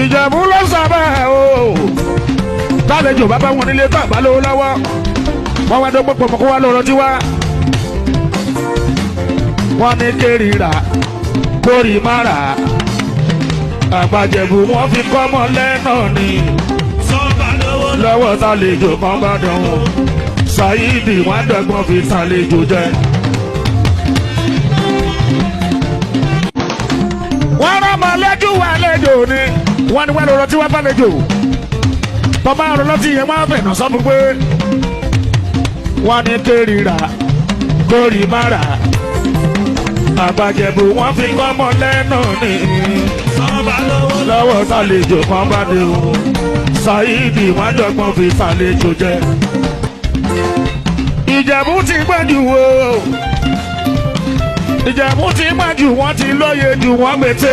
Ìjẹ̀bú ló sábẹ́ o tálejò bàbá wọn nílé tó àbá lówó lọ́wọ́ wọ́n wá dọ́gbọ́ pọ̀ kó wá lọ́rọ̀ tí wá wọ́n ní kérìíra kórì mára àgbàjẹ̀bù wọ́n fi kọ́mọ lẹ́nà ni lọ́wọ́ tálejò kan bá dánwò Saidi wọ́n dọ́gbọ́n fi tálejò jẹ. wọ́n rán ọmọ lẹ́jọ́ wà lẹ́jọ́ ni wọ́n ní wọ́n lọ́rọ̀ tí wọ́n bá lẹ́jọ́ bọ́bá ọ̀rọ̀ lọ́tí yẹn wọ́n fẹ̀nà sọ fún pé wọ́n ní kérìíra kórì mára àgbàjẹ̀bù wọ́n fi kọ́mọ lẹ́nà ni lọ́wọ́ tálejò kan bá dé o Saidi wọ́n dọ́gbọ́n fi tálejò jẹ. Ìjẹ̀bú ti gbẹ́jù o Ìjẹ̀bú ti gbẹ́jù wọ́n ti lóye jù wọ́n gbèsè.